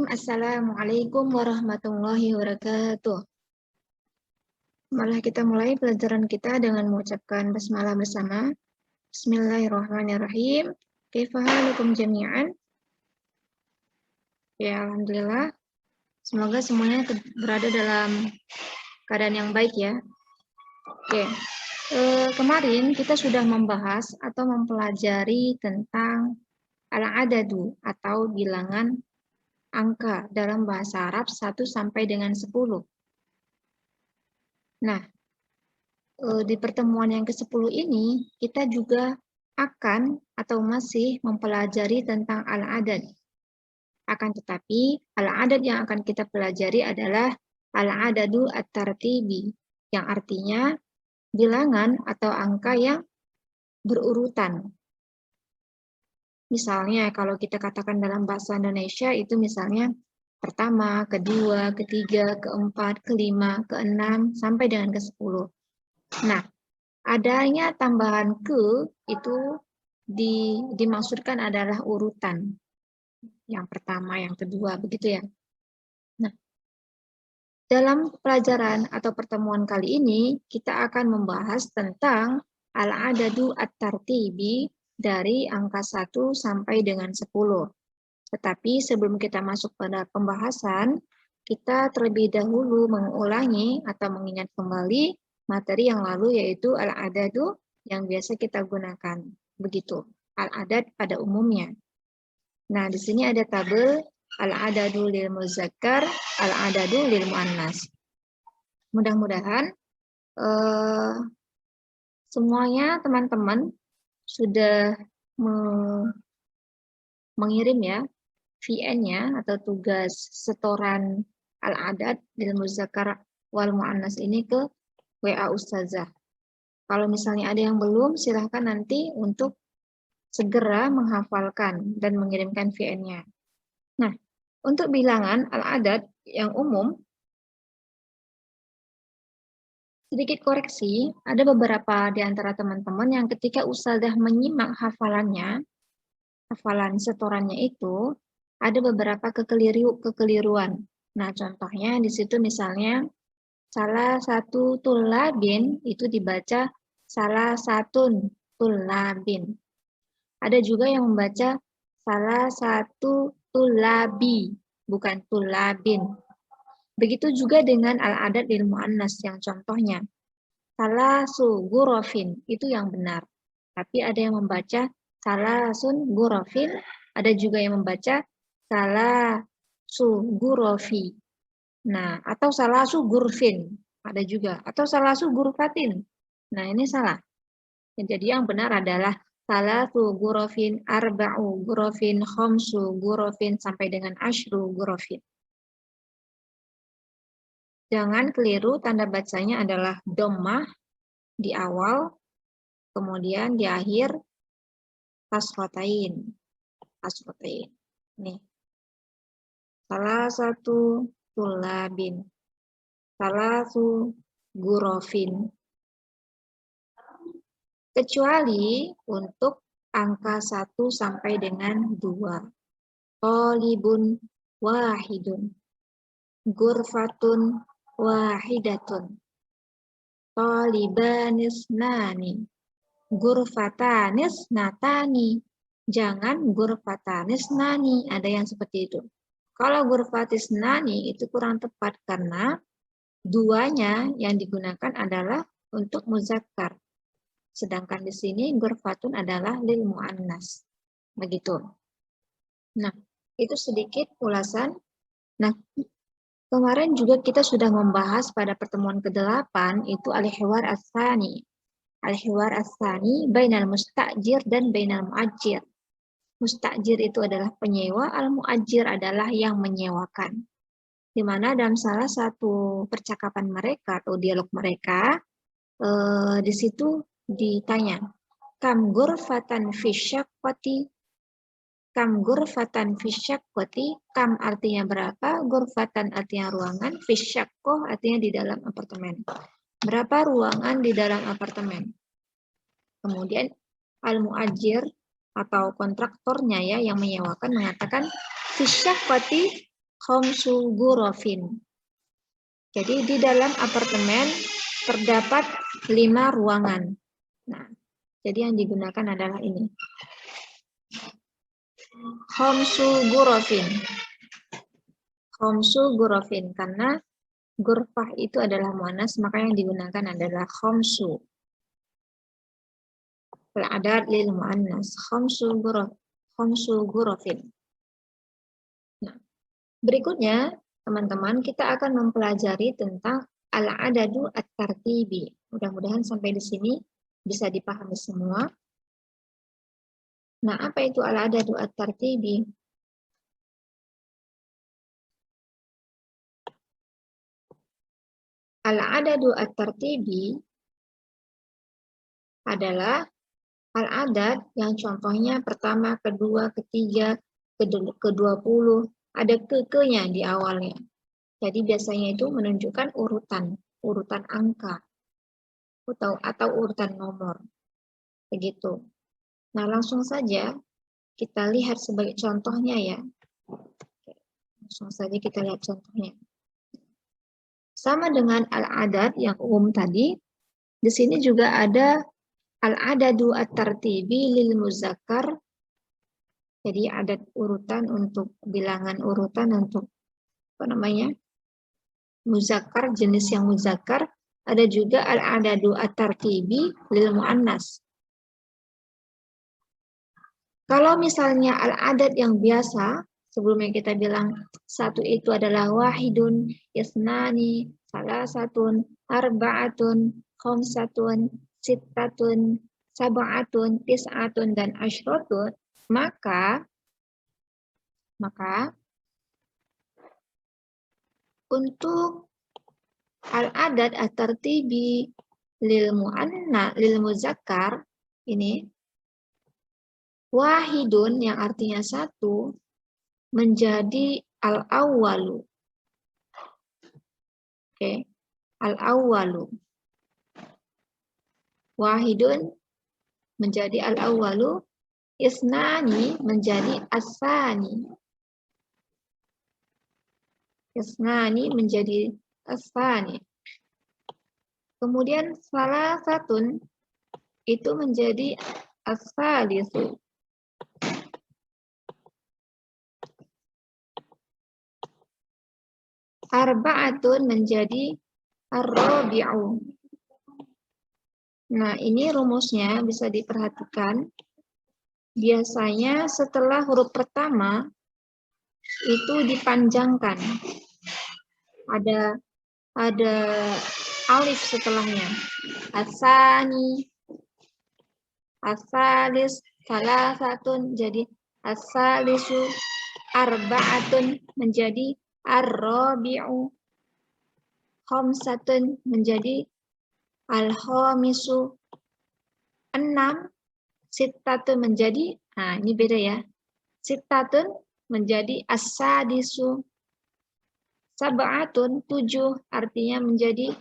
Assalamualaikum warahmatullahi wabarakatuh. Malah kita mulai pelajaran kita dengan mengucapkan basmalah bersama. Bismillahirrahmanirrahim. Kaifa halukum jami'an? Ya, alhamdulillah. Semoga semuanya berada dalam keadaan yang baik ya. Oke. Kemarin kita sudah membahas atau mempelajari tentang al-adadu atau bilangan angka dalam bahasa Arab 1 sampai dengan 10. Nah, di pertemuan yang ke-10 ini kita juga akan atau masih mempelajari tentang al-adad. Akan tetapi al-adad yang akan kita pelajari adalah al-adadu at-tartibi, yang artinya bilangan atau angka yang berurutan. Misalnya kalau kita katakan dalam bahasa Indonesia itu misalnya pertama, kedua, ketiga, keempat, kelima, keenam, sampai dengan ke-10. Nah, adanya tambahan ke itu dimaksudkan adalah urutan. Yang pertama, yang kedua, begitu ya. Nah, dalam pelajaran atau pertemuan kali ini, kita akan membahas tentang al-adadu at-tartibi dari angka 1 sampai dengan 10. Tetapi sebelum kita masuk pada pembahasan, kita terlebih dahulu mengulangi atau mengingat kembali materi yang lalu, yaitu al-adadu yang biasa kita gunakan. Begitu, al-adad pada umumnya. Nah, di sini ada tabel al-adadu lil muzakkar, al-adadu lil muannas. Mudah-mudahan semuanya teman-teman sudah mengirim ya VN-nya atau tugas setoran al-adad lil muzakkar wal muannas ini ke WA Ustazah. Kalau misalnya ada yang belum, silahkan nanti untuk segera menghafalkan dan mengirimkan VN-nya. Nah, untuk bilangan al-adad yang umum, sedikit koreksi, ada beberapa di antara teman-teman yang ketika Ustazah menyimak hafalan setorannya itu, ada beberapa kekeliruan. Nah, contohnya di situ misalnya salah satu tulabin itu dibaca salah satun tulabin. Ada juga yang membaca salah satu tulabi, bukan tulabin. Begitu juga dengan al-adad lil muannas yang contohnya salah su gurofin, itu yang benar. Tapi ada yang membaca salah sun gurofin, ada juga yang membaca salah su gurofi. Nah, atau salah su gurfin, ada juga. Atau salah su gurfatin. Nah, ini salah. Jadi yang benar adalah salah su gurofin, arba'u gurofin, khomsu gurofin, sampai dengan asyru gurofin. Jangan keliru, tanda bacanya adalah dhammah di awal, kemudian di akhir kasrotain. Nih. Salah satu tulabin. Salah satu gurofin. Kecuali untuk angka 1 sampai dengan 2. Tolibun wahidun. Gurfatun wahidatun. Tolibanis nani. Gurfatanis natani. Jangan gurfatanis nani. Ada yang seperti itu. Kalau gurfatis nani itu kurang tepat karena duanya yang digunakan adalah untuk muzakkar. Sedangkan di sini gurfatun adalah lil muannas. Begitu. Nah, itu sedikit ulasan. Nah, kemarin juga kita sudah membahas pada pertemuan ke-8 itu al-hiwar as-tsani. Al-hiwar as-tsani bainal mustajir dan bainal muajir. Mustajir itu adalah penyewa, al-muajir adalah yang menyewakan. Di mana dalam salah satu percakapan mereka atau dialog mereka, di situ ditanya, kam gurfatan fi syaqqati, kam gurfatan fi syaqqati, kam artinya berapa, gurfatan artinya ruangan, fi syaqqah artinya di dalam apartemen. Berapa ruangan di dalam apartemen? Kemudian al-muajir atau kontraktornya ya yang menyewakan mengatakan fi syaqqati khamsu ghurafin. Jadi di dalam apartemen terdapat 5 ruangan. Nah, jadi yang digunakan adalah ini. Khamsu ghurafin. Khamsu ghurafin, karena ghurfah itu adalah muannas, maka yang digunakan adalah khamsu. Al-adad lil muannas, khamsu ghurafin. Nah, berikutnya teman-teman kita akan mempelajari tentang al-adadu at-tartibi. Mudah-mudahan sampai di sini bisa dipahami semua. Nah, apa itu al-adadu at-tartibi? Al-adadu at-tartibi adalah al-adad yang contohnya pertama, kedua, ketiga, ke-20, ada ke-nya di awalnya. Jadi biasanya itu menunjukkan urutan angka atau urutan nomor. Begitu. Nah, langsung saja kita lihat sebagai contohnya ya. Langsung saja kita lihat contohnya. Sama dengan al-adad yang umum tadi, di sini juga ada al-adadu at-tartibi lil muzakkar. Jadi ada urutan untuk bilangan urutan untuk muzakkar, jenis yang muzakkar. Ada juga al-adadu at-tartibi lil muannas. Kalau misalnya al-adad yang biasa, sebelumnya kita bilang satu itu adalah wahidun, isnani, salasatun, arba'atun, khamsatun, sittatun, sab'atun, tis'atun, dan asyratun, maka untuk al-adad at-tartibi lil muzakkar ini wahidun yang artinya satu menjadi al-awwalu. Oke, al-awwalu. Wahidun menjadi al-awwalu, isnani menjadi as-sani. Isnani menjadi as-sani. Kemudian salasatun itu menjadi as-salisu. Arba'atun menjadi ar-rabi'u. Nah, ini rumusnya bisa diperhatikan. Biasanya setelah huruf pertama itu dipanjangkan. Ada alif setelahnya. Asani, asalis, salasatun jadi asalisu, arba'atun menjadi ar-rabi'u, khamsatun menjadi al-khamisu, 6, sittatun menjadi, nah ini beda ya, sittatun menjadi as-sadisu, sab'atun 7 artinya menjadi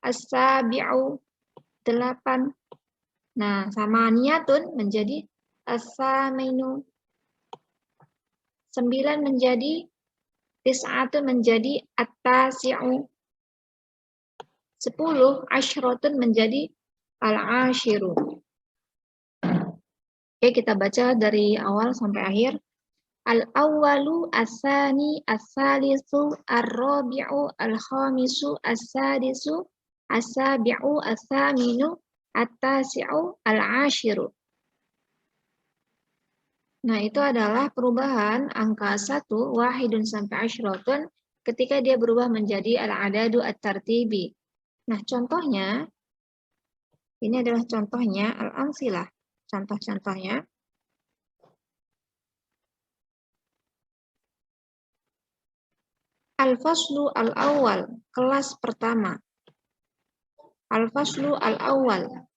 as-sabi'u 8. Nah, samaniyatun menjadi as-saminu, 9 menjadi tis'atun menjadi at-tasi'u, 10 asyratun menjadi al-ashiru. Oke, kita baca dari awal sampai akhir. Al-awwalu, as-sani, as-salisu, ar-rabi'u, al-khamisu, as-sadisu, as-sabi'u, as-saminu, at-tasi'u, al-ashiru. Nah, itu adalah perubahan angka 1, wahidun sampai asyratun, ketika dia berubah menjadi al-adadu at-tartibi. Nah, contohnya, ini adalah contohnya, al-amsilah. Contoh-contohnya. Al-faslu al-awwal, kelas pertama. Al-faslu al-awwal.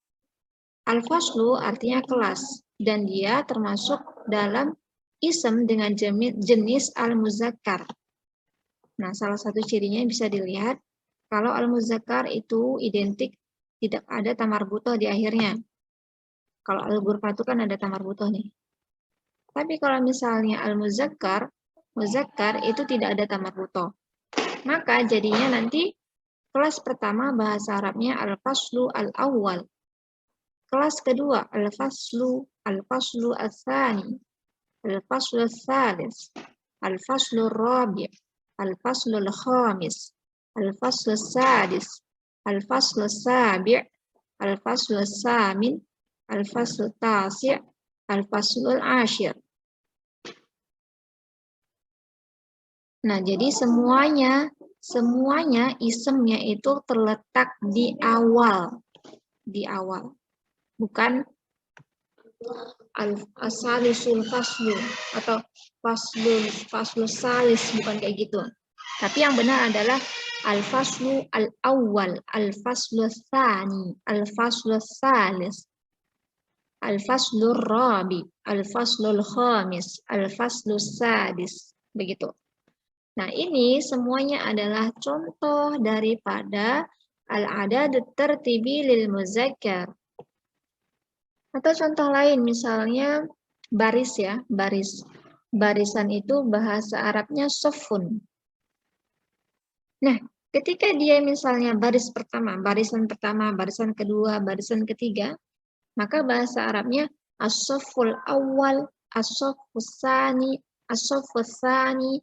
Al-faslu artinya kelas, dan dia termasuk dalam ism dengan jenis al-muzakkar. Nah, salah satu cirinya bisa dilihat, kalau al-muzakkar itu identik tidak ada tamarbutoh di akhirnya. Kalau al-ghurfah itu kan ada tamarbutoh nih. Tapi kalau misalnya al-muzakkar, muzakkar itu tidak ada tamar butoh. Maka jadinya nanti kelas pertama bahasa Arabnya al-faslu al-awwal. Kelas kedua al-faslu al-thani, al-faslu al-thalits, al-faslu al-rabi', al-faslu al-khamis, al-faslu al-sadis, al-faslu al-sabi', al-faslu al-samin, al-faslu al-tasi', al-faslu al-ashir. Nah, jadi semuanya isemnya itu terletak di awal. Bukan al-salisul faslu atau faslu salis, bukan kayak gitu. Tapi yang benar adalah al-faslu al-awwal, al-faslu tsani, al-faslu salis, al-faslu rabi, al-faslu khamis, al-faslu sadis, begitu. Nah, ini semuanya adalah contoh daripada al-adad tertibi lil muzakkar. Atau contoh lain, misalnya baris ya, baris. Barisan itu bahasa Arabnya sofun. Nah, ketika dia misalnya baris pertama, barisan kedua, barisan ketiga, maka bahasa Arabnya as-sofful awal, as-sofful tsani, as-sofful tsani,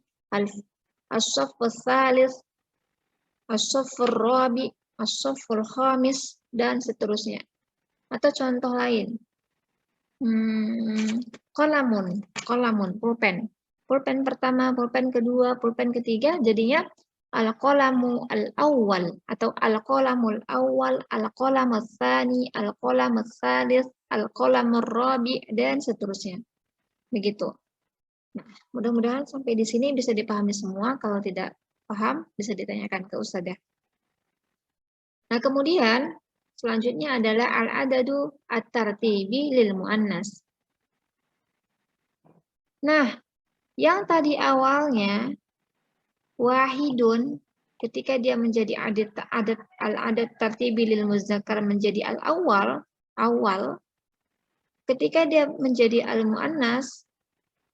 as-sofful tsalits, as-sofful rabi, as-sofful khamis, dan seterusnya. Atau contoh lain, kolamun, pulpen. Pulpen pertama, pulpen kedua, pulpen ketiga, jadinya al-qolamu al-awwal atau al-qolamul awwal, al-qolamul tsani, al-qolamul tsalits, al-qolamul rabi, dan seterusnya. Begitu. Nah, mudah-mudahan sampai di sini bisa dipahami semua. Kalau tidak paham, bisa ditanyakan ke Ustadzah. Nah, kemudian selanjutnya adalah al-adadu at-tartibi lil muannas. Nah, yang tadi awalnya wahidun, ketika dia menjadi al-adad tartibi lil muzakkar menjadi al-awwal, awal. Ketika dia menjadi al-muannas,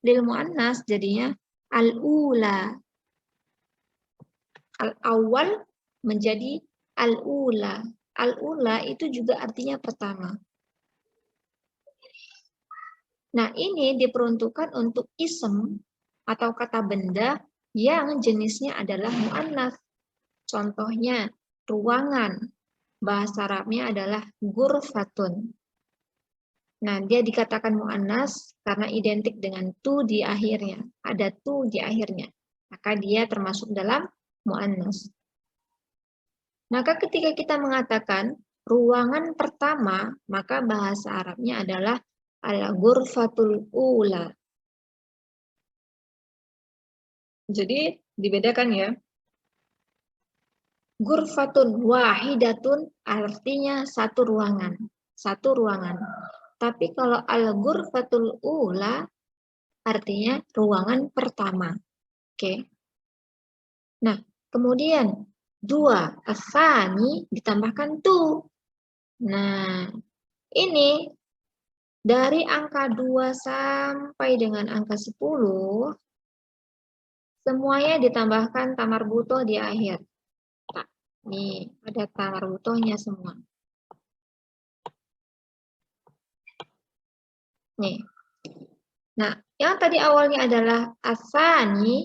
lil muannas jadinya al-ula. Al-awwal menjadi al-ula. Al-ula itu juga artinya pertama. Nah, ini diperuntukkan untuk isem atau kata benda yang jenisnya adalah mu'annas. Contohnya, ruangan. Bahasa Arabnya adalah ghurfatun. Nah, dia dikatakan mu'annas karena identik dengan tu di akhirnya. Ada tu di akhirnya. Maka dia termasuk dalam mu'annas. Maka ketika kita mengatakan ruangan pertama, maka bahasa Arabnya adalah al-ghurfatul ula. Jadi dibedakan ya. Ghurfatun wahidatun artinya satu ruangan. Satu ruangan. Tapi kalau al-ghurfatul ula artinya ruangan pertama. Oke. Nah, kemudian dua, asani ditambahkan tu. Nah, ini dari angka 2 sampai dengan angka 10, semuanya ditambahkan tamar butoh di akhir. Nah, nih, ada tamar butohnya semua. Nih. Nah, yang tadi awalnya adalah asani.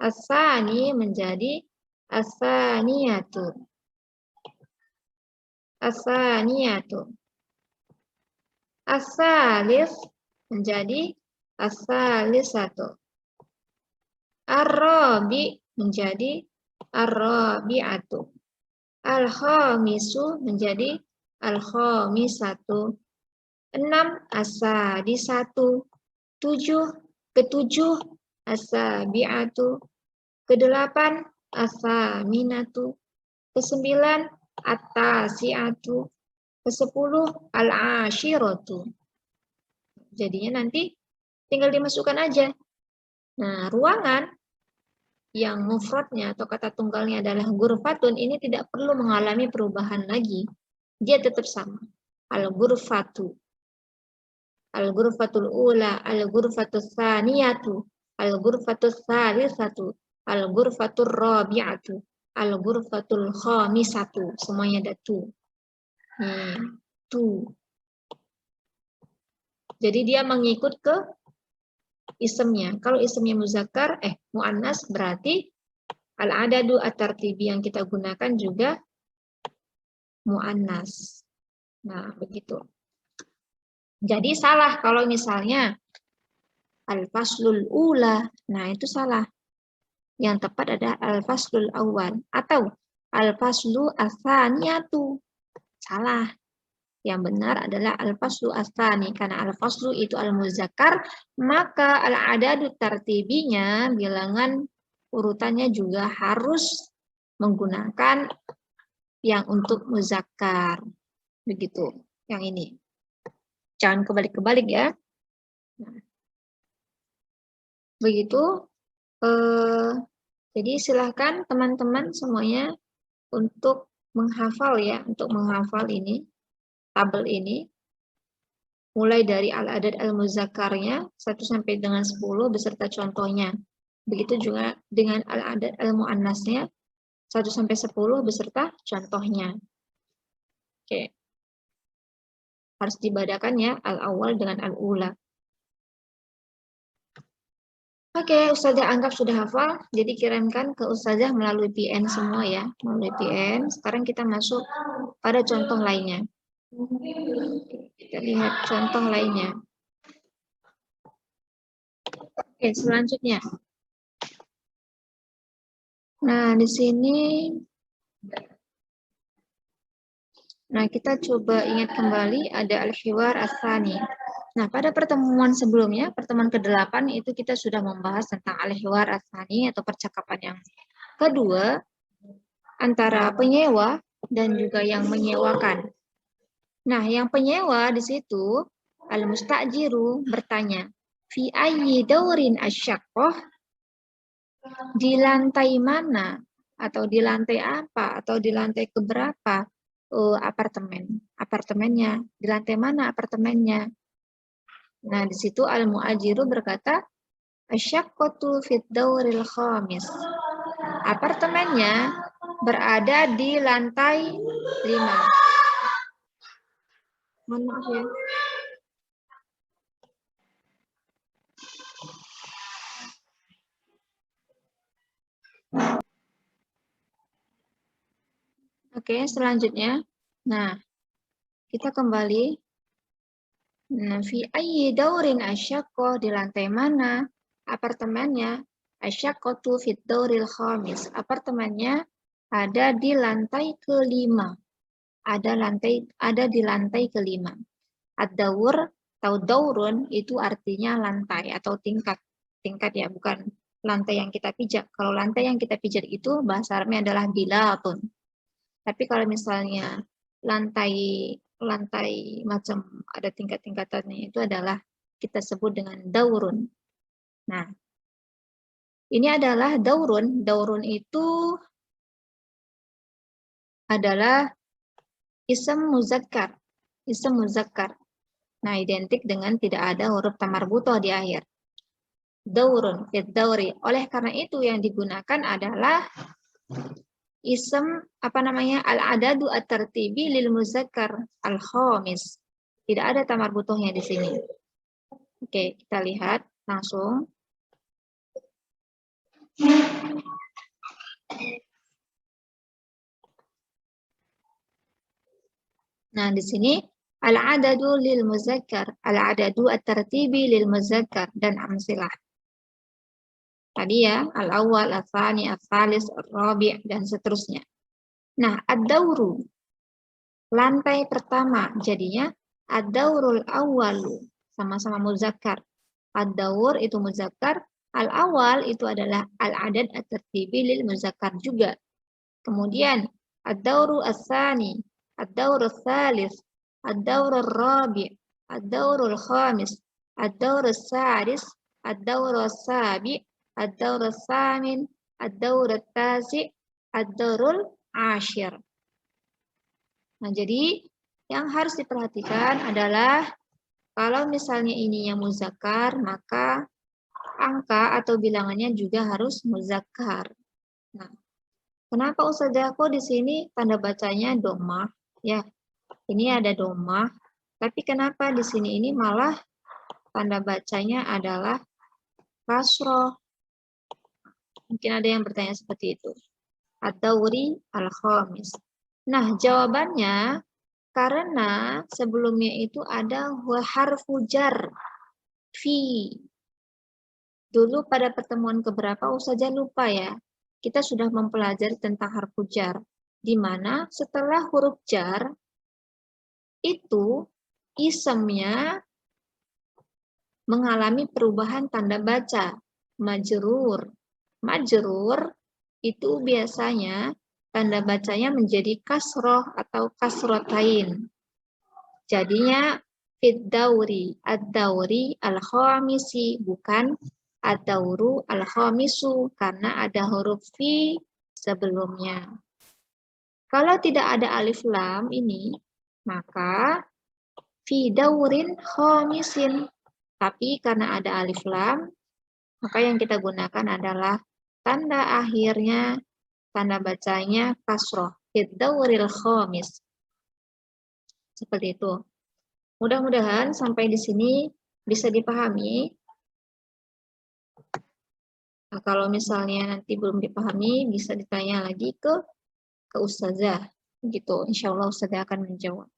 Asani menjadi asaniyatu. Asaniyatu. Asalis menjadi asalisatu. Ar-rabi menjadi ar-rabi'atu. Al-khamisu menjadi al-khamisatu. 6 asadisatu. 7 ketujuh asabi'atu. Ke-8 asaminatu. Ke-9 at-tasi'atu. Ke-10 al-ashiratu. Jadinya nanti tinggal dimasukkan aja. Nah, ruangan yang mufradnya atau kata tunggalnya adalah ghurfatun ini tidak perlu mengalami perubahan lagi. Dia tetap sama. Al-ghurfatu. Al-ghurfatul ula, al-ghurfatus tsaniyatu, al-ghurfatul tsalitsatu, al-ghurfatur rabi'atu, al-ghurfatul khamisatu. Semuanya ada tu. Tu. Jadi dia mengikut ke isemnya. Kalau isemnya muzakkar, muannas, berarti al-adadu at-tartibi yang kita gunakan juga muannas. Nah, begitu. Jadi salah kalau misalnya al-faslul ula. Nah, itu salah. Yang tepat ada al-faslul awal atau al-faslu ats-tsaniyatu. Salah. Yang benar adalah al-faslu ats-tsani, karena al-faslu itu al-muzakkar, maka al-adadu tartibinya, bilangan urutannya juga harus menggunakan yang untuk muzakkar. Begitu. Yang ini. Jangan kebalik-kebalik ya. Nah, begitu. Jadi silahkan teman-teman semuanya untuk menghafal ya, untuk menghafal ini, tabel ini, mulai dari al-adad al-muzakkarnya 1 sampai dengan 10 beserta contohnya. Begitu juga dengan al-adad al-muannasnya 1 sampai 10 beserta contohnya. Oke. Harus dibadakan ya al-awwal dengan al-ula. Oke, Ustazah anggap sudah hafal, jadi kirimkan ke Ustazah melalui PN semua ya, melalui PN. Sekarang kita masuk pada contoh lainnya. Kita lihat contoh lainnya. Oke, selanjutnya. Nah, di sini, nah kita coba ingat kembali ada al-hiwar ats-tsani. Nah, pada pertemuan sebelumnya, pertemuan ke-8 itu kita sudah membahas tentang al-hiwar ats-tsani atau percakapan yang kedua antara penyewa dan juga yang menyewakan. Nah, yang penyewa di situ al-mustajiru bertanya, fi ayyi daurin asyaqqah, di lantai mana atau di lantai apa atau di lantai keberapa apartemennya, di lantai mana apartemennya. Nah, di situ al-mu'ajiru berkata, asyaqqatu fid dauril khamis. Apartemennya berada di lantai 5. Mohon maaf ya. Oke, selanjutnya. Nah, kita kembali. Nah, fi ayyi daurin asyaqqah, di lantai mana apartemennya? Asyaqqatu fit dauril khamis. Apartemennya ada di lantai ke-5. Ada di lantai ke-5. Ad-daur atau daurun itu artinya lantai atau tingkat. Tingkat ya, bukan lantai yang kita pijak. Kalau lantai yang kita pijak itu bahasa Arabnya adalah bilatun. Tapi kalau misalnya lantai macam ada tingkat-tingkatannya itu adalah kita sebut dengan daurun. Nah, ini adalah daurun. Daurun itu adalah ism muzakkar. Ism muzakkar. Nah, identik dengan tidak ada huruf tamarbutoh di akhir. Daurun, fit dauri. Oleh karena itu yang digunakan adalah ism al-adadu at-tartibi lil muzakkar al-khamis. Tidak ada tamarbutohnya di sini. Oke, kita lihat langsung. Nah, di sini al-adadu lil muzakkar, al-adadu at-tartibi lil muzakkar dan amsilah. Tadi ya, al-awwal, al-tsani, al-tsalis, al-rabi' dan seterusnya. Nah, ad-dauru, lantai pertama, jadinya ad-daurul awwalu, sama-sama muzakkar. Ad-daur itu muzakkar, al-awwal itu adalah al-adad at-tartibi lil muzakkar juga. Kemudian ad-dauru as-tsani, ad-dauru ats-tsalis, ad-dauru ar-rabi', ad-dauru al-khamis, ad-dauru as-sadis, ad-dauru as-sabi', ad-dauru as-samin, ad-dauru at-tasi', ad-daurul ashir. Nah, jadi yang harus diperhatikan adalah kalau misalnya ini yang muzakkar, maka angka atau bilangannya juga harus muzakkar. Nah, kenapa Ustazah kok di sini tanda bacanya domah? Ya, ini ada domah, tapi kenapa di sini ini malah tanda bacanya adalah kasroh? Mungkin ada yang bertanya seperti itu. Ad-Dawri al-Khamis. Nah, jawabannya karena sebelumnya itu ada harfu jar fi. Dulu pada pertemuan keberapa Ustazah lupa ya. Kita sudah mempelajari tentang harfu jar, di mana setelah huruf jar itu isemnya mengalami perubahan tanda baca, majrur. Majrur itu biasanya tanda bacanya menjadi kasroh atau kasrotain. Jadinya fid-dauri, ad-dauri al-khamisi, bukan ad-dauru al-khamisu, karena ada huruf fi sebelumnya. Kalau tidak ada alif lam ini, maka fi daurin khamisin. Tapi karena ada alif lam, maka yang kita gunakan adalah tanda akhirnya, tanda bacanya kasroh. Fid-dauril khamis. Seperti itu. Mudah-mudahan sampai di sini bisa dipahami. Nah, kalau misalnya nanti belum dipahami, bisa ditanya lagi ke Ustazah. Gitu. Insya Allah Ustazah akan menjawab.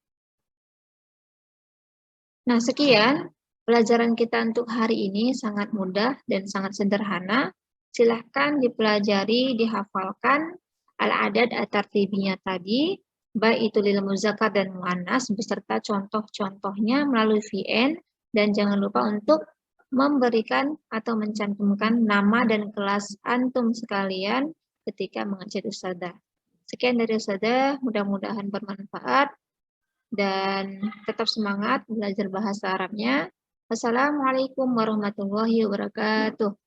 Nah, sekian pelajaran kita untuk hari ini, sangat mudah dan sangat sederhana. Silahkan dipelajari, dihafalkan al-adad at-tartibiynya tadi, baik itu lil muzakkar dan muannas beserta contoh-contohnya melalui VN, dan jangan lupa untuk memberikan atau mencantumkan nama dan kelas antum sekalian ketika mengajar Ustazah. Sekian dari Ustazah, mudah-mudahan bermanfaat. Dan tetap semangat belajar bahasa Arabnya. Wassalamualaikum warahmatullahi wabarakatuh.